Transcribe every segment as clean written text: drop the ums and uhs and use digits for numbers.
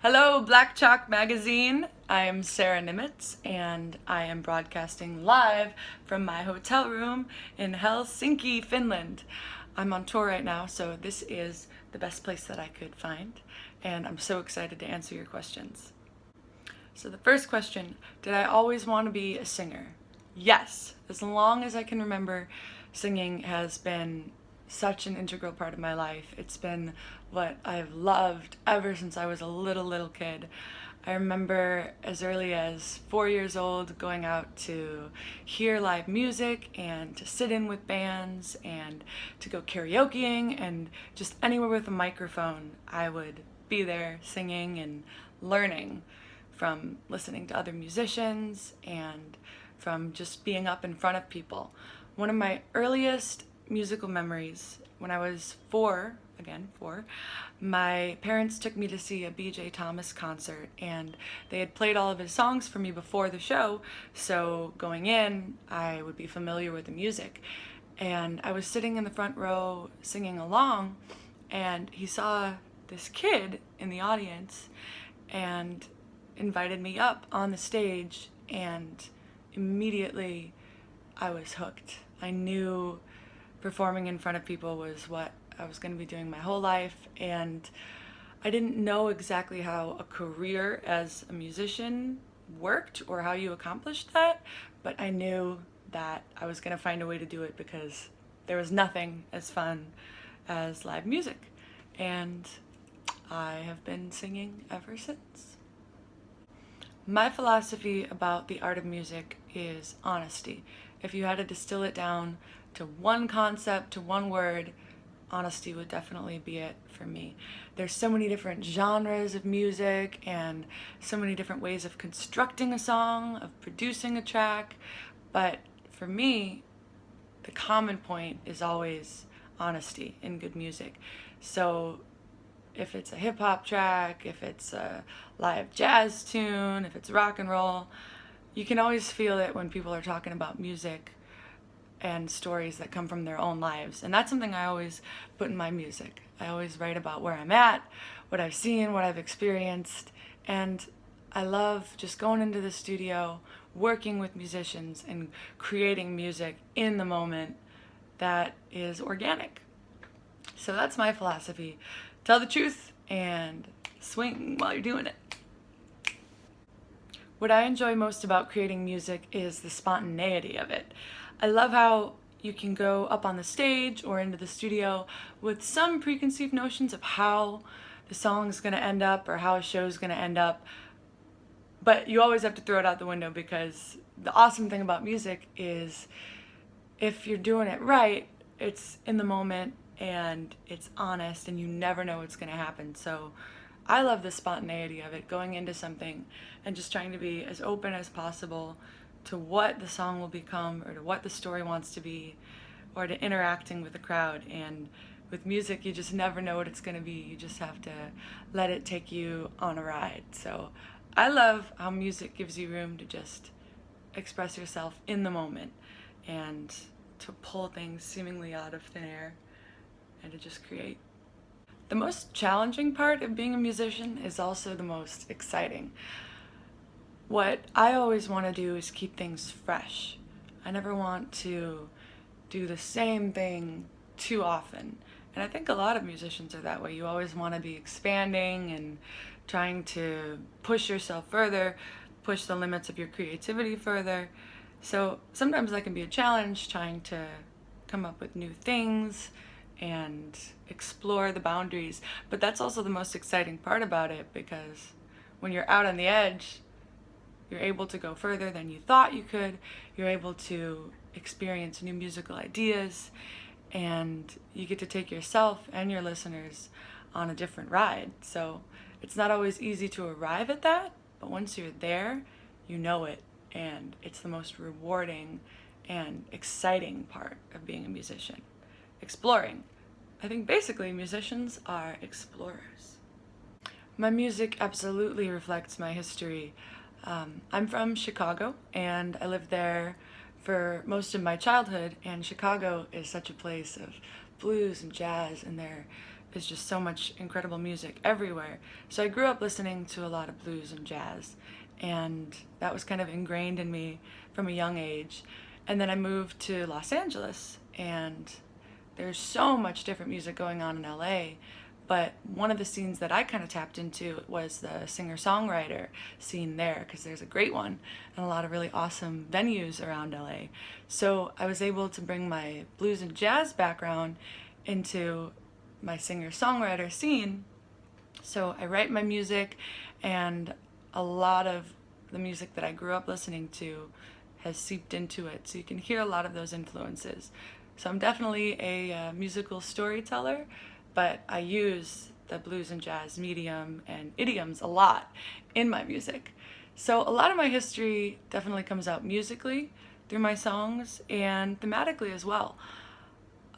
Hello, Black Chalk Magazine. I am Sara Niemietz, and I am broadcasting live from my hotel room in Helsinki, Finland. I'm on tour right now, so this is the best place that I could find, and I'm so excited to answer your questions. So the first question, did I always want to be a singer? Yes, as long as I can remember, singing has been such an integral part of my life. It's been what I've loved ever since I was a little kid. I remember as early as 4 years old going out to hear live music and to sit in with bands and to go karaokeing and just anywhere with a microphone. I would be there singing and learning from listening to other musicians and from just being up in front of people. One of my earliest musical memories, when I was four, my parents took me to see a BJ Thomas concert, and they had played all of his songs for me before the show, so going in, I would be familiar with the music. And I was sitting in the front row singing along, and he saw this kid in the audience and invited me up on the stage, and immediately I was hooked. I knew performing in front of people was what I was going to be doing my whole life, and I didn't know exactly how a career as a musician worked or how you accomplished that, but I knew that I was going to find a way to do it because there was nothing as fun as live music, and I have been singing ever since. My philosophy about the art of music is honesty. If you had to distill it down to one concept, to one word, honesty would definitely be it for me. There's so many different genres of music and so many different ways of constructing a song, of producing a track, but for me, the common point is always honesty in good music. So if it's a hip hop track, if it's a live jazz tune, if it's rock and roll, you can always feel it when people are talking about music and stories that come from their own lives. And that's something I always put in my music. I always write about where I'm at, what I've seen, what I've experienced, and I love just going into the studio, working with musicians and creating music in the moment that is organic. So that's my philosophy. Tell the truth and swing while you're doing it. What I enjoy most about creating music is the spontaneity of it. I love how you can go up on the stage or into the studio with some preconceived notions of how the song's going to end up or how a show's going to end up, but you always have to throw it out the window because the awesome thing about music is if you're doing it right, it's in the moment and it's honest and you never know what's going to happen. So I love the spontaneity of it, going into something and just trying to be as open as possible to what the song will become or to what the story wants to be or to interacting with the crowd. And with music, you just never know what it's going to be. You just have to let it take you on a ride. So I love how music gives you room to just express yourself in the moment and to pull things seemingly out of thin air and to just create. The most challenging part of being a musician is also the most exciting. What I always want to do is keep things fresh. I never want to do the same thing too often. And I think a lot of musicians are that way. You always want to be expanding and trying to push yourself further, push the limits of your creativity further. So sometimes that can be a challenge, trying to come up with new things and explore the boundaries. But that's also the most exciting part about it, because when you're out on the edge, you're able to go further than you thought you could. You're able to experience new musical ideas, and you get to take yourself and your listeners on a different ride. So it's not always easy to arrive at that, but once you're there, you know it, and it's the most rewarding and exciting part of being a musician. Exploring. I think basically musicians are explorers. My music absolutely reflects my history. I'm from Chicago, and I lived there for most of my childhood, and Chicago is such a place of blues and jazz, and there is just so much incredible music everywhere. So I grew up listening to a lot of blues and jazz, and that was kind of ingrained in me from a young age. And then I moved to Los Angeles, and there's so much different music going on in LA. But one of the scenes that I kind of tapped into was the singer-songwriter scene there, because there's a great one and a lot of really awesome venues around LA. So I was able to bring my blues and jazz background into my singer-songwriter scene. So I write my music, and a lot of the music that I grew up listening to has seeped into it. So you can hear a lot of those influences. So I'm definitely a musical storyteller, but I use the blues and jazz medium and idioms a lot in my music. So a lot of my history definitely comes out musically through my songs and thematically as well.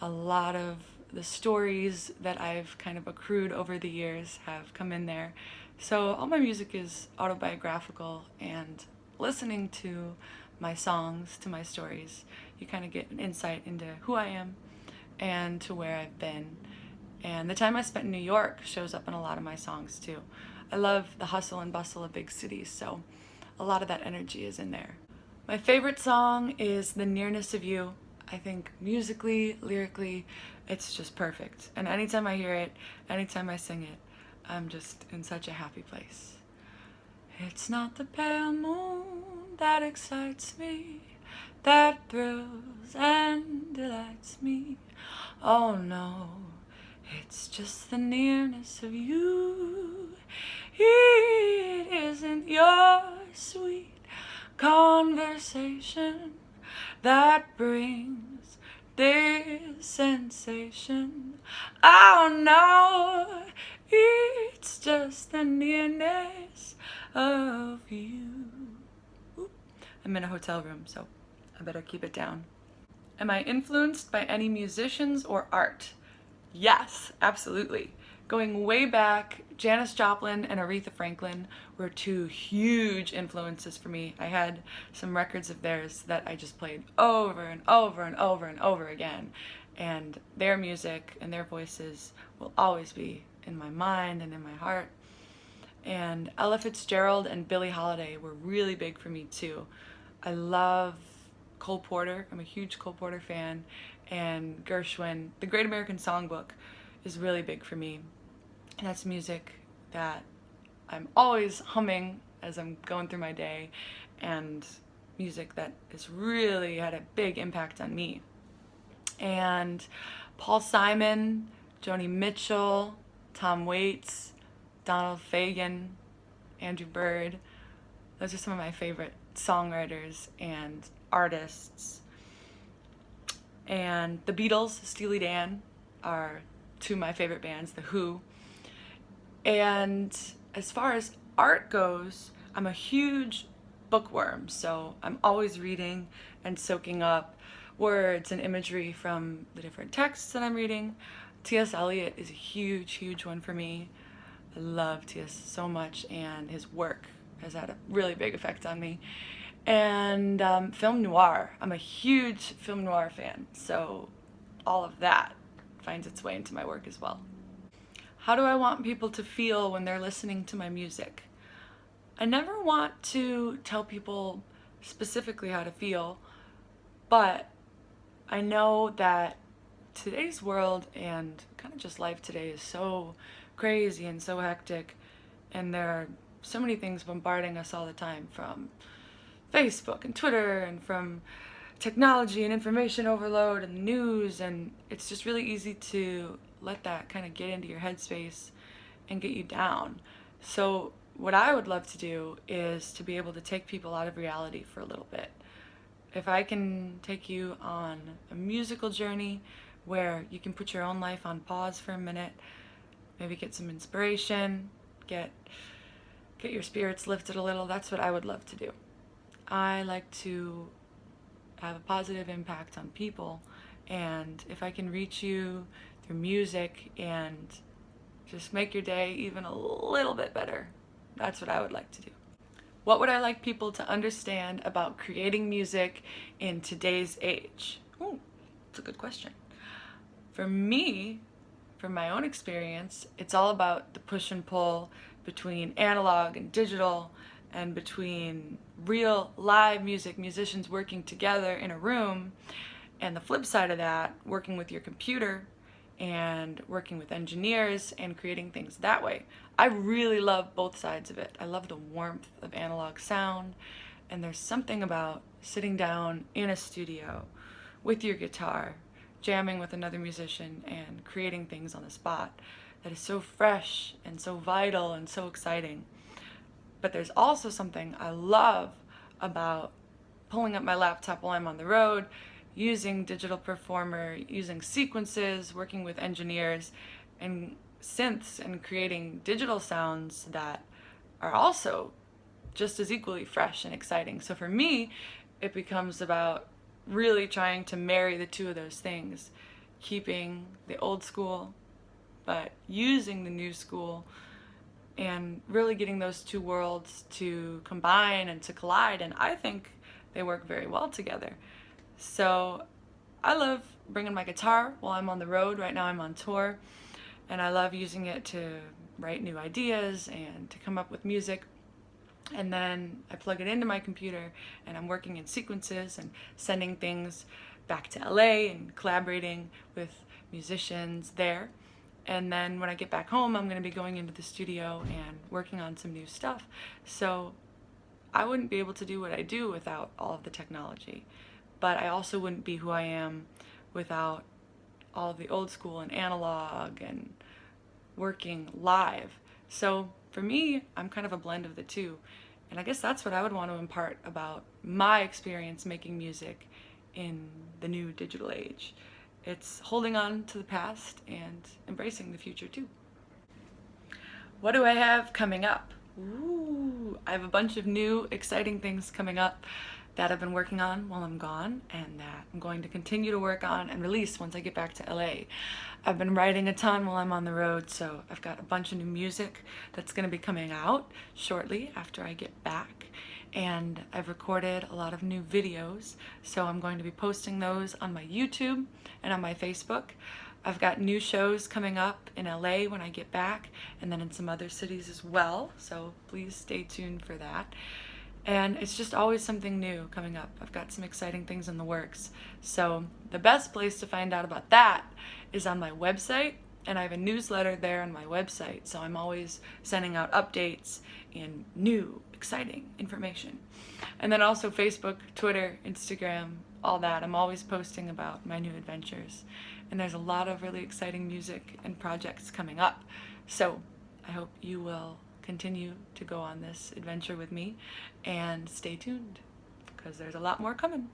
A lot of the stories that I've kind of accrued over the years have come in there. So all my music is autobiographical, and listening to my songs, to my stories, you kind of get an insight into who I am and to where I've been. And the time I spent in New York shows up in a lot of my songs too. I love the hustle and bustle of big cities, so a lot of that energy is in there. My favorite song is The Nearness of You. I think musically, lyrically, it's just perfect. And anytime I hear it, anytime I sing it, I'm just in such a happy place. It's not the pale moon that excites me, that thrills and delights me. Oh no, it's just the nearness of you. It isn't your sweet conversation that brings this sensation. Oh no, it's just the nearness of you. Ooh, I'm in a hotel room, so I better keep it down. Am I influenced by any musicians or art? Yes, absolutely. Going way back, Janis Joplin and Aretha Franklin were two huge influences for me. I had some records of theirs that I just played over and over and over and over again. And their music and their voices will always be in my mind and in my heart. And Ella Fitzgerald and Billie Holiday were really big for me too. I love Cole Porter. I'm a huge Cole Porter fan. And Gershwin, the Great American Songbook, is really big for me. And that's music that I'm always humming as I'm going through my day, and music that has really had a big impact on me. And Paul Simon, Joni Mitchell, Tom Waits, Donald Fagen, Andrew Bird, those are some of my favorite songwriters and artists. And the Beatles, Steely Dan, are two of my favorite bands, The Who. And as far as art goes, I'm a huge bookworm, so I'm always reading and soaking up words and imagery from the different texts that I'm reading. T.S. Eliot is a huge, huge one for me. I love T.S. so much, and his work has had a really big effect on me. And film noir. I'm a huge film noir fan, so all of that finds its way into my work as well. How do I want people to feel when they're listening to my music? I never want to tell people specifically how to feel, but I know that today's world and kind of just life today is so crazy and so hectic, and there are so many things bombarding us all the time, from Facebook and Twitter and from technology and information overload and news, and it's just really easy to let that kind of get into your headspace and get you down. So what I would love to do is to be able to take people out of reality for a little bit. If I can take you on a musical journey where you can put your own life on pause for a minute, maybe get some inspiration, get your spirits lifted a little, that's what I would love to do. I like to have a positive impact on people, and if I can reach you through music and just make your day even a little bit better, that's what I would like to do. What would I like people to understand about creating music in today's age? Ooh, that's a good question. For me, from my own experience, it's all about the push and pull between analog and digital, and between real live music, musicians working together in a room, and the flip side of that, working with your computer and working with engineers and creating things that way. I really love both sides of it. I love the warmth of analog sound, and there's something about sitting down in a studio with your guitar, jamming with another musician and creating things on the spot that is so fresh and so vital and so exciting. But there's also something I love about pulling up my laptop while I'm on the road, using Digital Performer, using sequences, working with engineers and synths, and creating digital sounds that are also just as equally fresh and exciting. So for me, it becomes about really trying to marry the two of those things, keeping the old school but using the new school, and really getting those two worlds to combine and to collide. And I think they work very well together. So I love bringing my guitar while I'm on the road. Right now I'm on tour, and I love using it to write new ideas and to come up with music. And then I plug it into my computer and I'm working in sequences and sending things back to LA and collaborating with musicians there. And then when I get back home, I'm going to be going into the studio and working on some new stuff. So I wouldn't be able to do what I do without all of the technology. But I also wouldn't be who I am without all of the old school and analog and working live. So for me, I'm kind of a blend of the two. And I guess that's what I would want to impart about my experience making music in the new digital age. It's holding on to the past and embracing the future too. What do I have coming up? Ooh, I have a bunch of new exciting things coming up that I've been working on while I'm gone, and that I'm going to continue to work on and release once I get back to LA. I've been writing a ton while I'm on the road, so I've got a bunch of new music that's going to be coming out shortly after I get back. And I've recorded a lot of new videos, so I'm going to be posting those on my YouTube and on my Facebook. I've got new shows coming up in LA when I get back, and then in some other cities as well, so please stay tuned for that. And it's just always something new coming up. I've got some exciting things in the works. So the best place to find out about that is on my website, and I have a newsletter there on my website, so I'm always sending out updates and new, exciting information. And then also Facebook, Twitter, Instagram, all that. I'm always posting about my new adventures. And there's a lot of really exciting music and projects coming up. So I hope you will continue to go on this adventure with me and stay tuned, because there's a lot more coming.